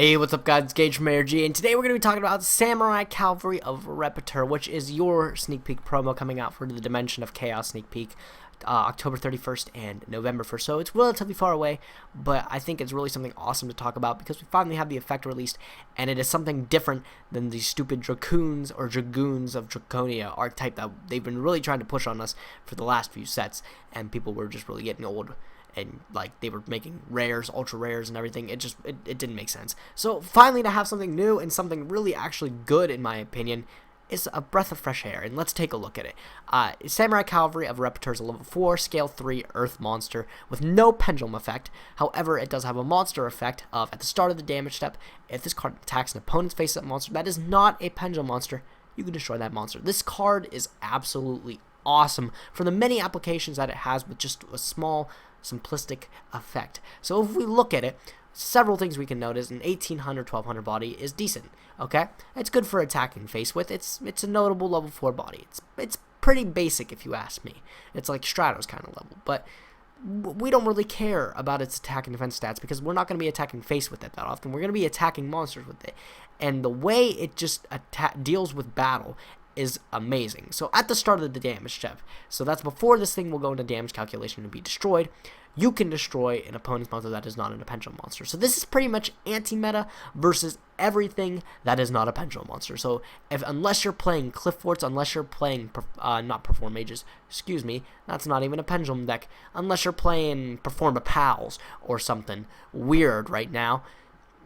Hey, what's up guys, it's Gage from ARG, and today we're going to be talking about Samurai Calvary of Reptier, which is your sneak peek promo coming out for the Dimension of Chaos sneak peek, October 31st and November 1st, so it's relatively far away, but I think it's really something awesome to talk about because we finally have the effect released, and it is something different than the stupid Dracoons or Dragoons of Draconia archetype that they've been really trying to push on us for the last few sets, and people were just really getting old. And like they were making rares, ultra rares, and everything. It didn't make sense. So finally, to have something new and something really actually good, in my opinion, is a breath of fresh air. And let's take a look at it. Samurai Calvary of Reptier is a level 4, scale 3 Earth monster with no pendulum effect. However, it does have a monster effect of at the start of the damage step, if this card attacks an opponent's face-up monster that is not a pendulum monster, you can destroy that monster. This card is absolutely awesome for the many applications that it has with just a small simplistic effect. So if we look at it, several things we can notice. An 1800 1200 body is decent. Okay, it's good for attacking face with. It's a notable level 4 body. It's pretty basic if you ask me. It's like Strato's kind of level, but we don't really care about its attack and defense stats because we're not going to be attacking face with it that often. We're going to be attacking monsters with it, and the way it just deals with battle is amazing. So at the start of the damage step, so that's before this thing will go into damage calculation and be destroyed, you can destroy an opponent's monster that is not a pendulum monster. So this is pretty much anti-meta versus everything that is not a pendulum monster. So unless you're playing Cliff Forts, unless you're playing not Perform Mages, excuse me, that's not even a pendulum deck, unless you're playing Perform Pals or something weird right now,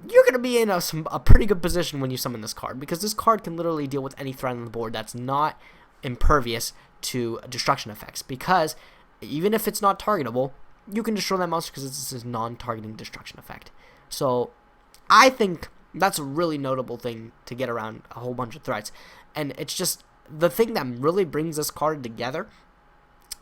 you're going to be in a pretty good position when you summon this card, because this card can literally deal with any threat on the board that's not impervious to destruction effects, because even if it's not targetable, you can destroy that monster because it's a non-targeting destruction effect. So I think that's a really notable thing to get around a whole bunch of threats, and it's just the thing that really brings this card together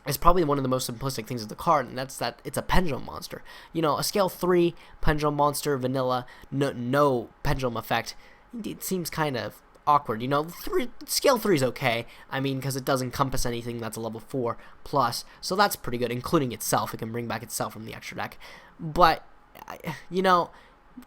is probably one of the most simplistic things of the card, and that's that it's a pendulum monster. You know, a scale 3 pendulum monster, vanilla, no pendulum effect. It seems kind of awkward. You know, scale 3 is okay. I mean, because it does encompass anything that's a level 4 plus, so that's pretty good, including itself. It can bring back itself from the extra deck. But, you know,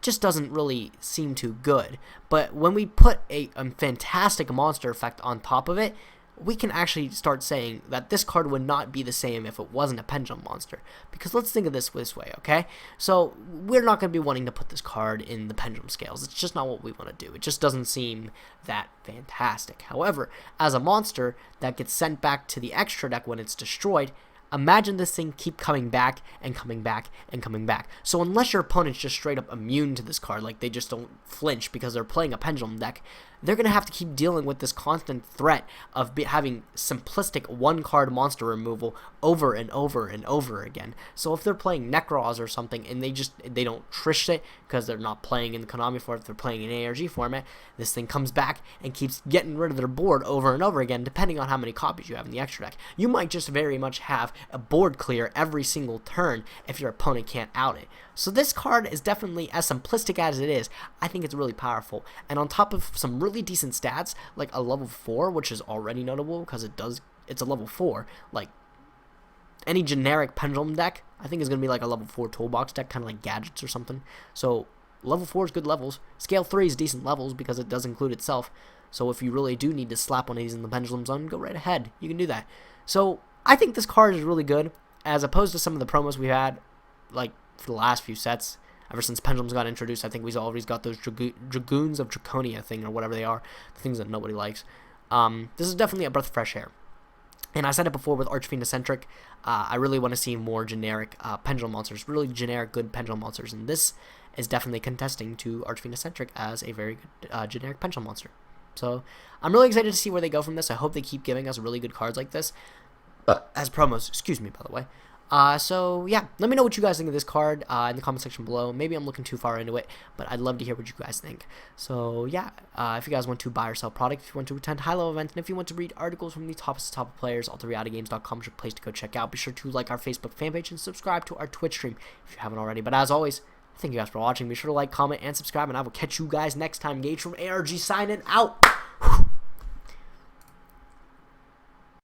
just doesn't really seem too good. But when we put a fantastic monster effect on top of it, we can actually start saying that this card would not be the same if it wasn't a pendulum monster. Because let's think of this way, okay? So we're not going to be wanting to put this card in the pendulum scales. It's just not what we want to do. It just doesn't seem that fantastic. However, as a monster that gets sent back to the extra deck when it's destroyed, imagine this thing keep coming back and coming back and coming back. So unless your opponent's just straight up immune to this card, like they just don't flinch because they're playing a pendulum deck, they're going to have to keep dealing with this constant threat of having simplistic one-card monster removal over and over and over again. So if they're playing Necros or something and they don't Trish it because they're not playing in the Konami format, if they're playing in ARG format, this thing comes back and keeps getting rid of their board over and over again, depending on how many copies you have in the extra deck. You might just very much have a board clear every single turn if your opponent can't out it. So this card is definitely, as simplistic as it is, I think it's really powerful. And on top of some really decent stats, like a level 4, which is already notable because it's a level 4, like any generic pendulum deck, I think is going to be like a level 4 toolbox deck, kind of like Gadgets or something. So level 4 is good levels. Scale 3 is decent levels because it does include itself. So if you really do need to slap one of these in the pendulum zone, go right ahead. You can do that. So I think this card is really good, as opposed to some of the promos we've had, like for the last few sets. Ever since Pendulums got introduced, I think we've always got those Dragoons of Draconia thing, or whatever they are, the things that nobody likes. This is definitely a breath of fresh air. And I said it before with Archfiend-Eccentric, I really want to see more generic pendulum monsters, really generic good pendulum monsters, and this is definitely contesting to Archfiend-Eccentric as a very good generic pendulum monster. So I'm really excited to see where they go from this. I hope they keep giving us really good cards like this as promos. Excuse me, by the way. So yeah, let me know what you guys think of this card in the comment section below. Maybe I'm looking too far into it, but I'd love to hear what you guys think. So yeah, if you guys want to buy or sell products, if you want to attend high-level events, and if you want to read articles from the top players, AlterRealityGames.com is your place to go check out. Be sure to like our Facebook fan page and subscribe to our Twitch stream if you haven't already. But as always, thank you guys for watching. Be sure to like, comment, and subscribe, and I will catch you guys next time. Gage from ARG signing out.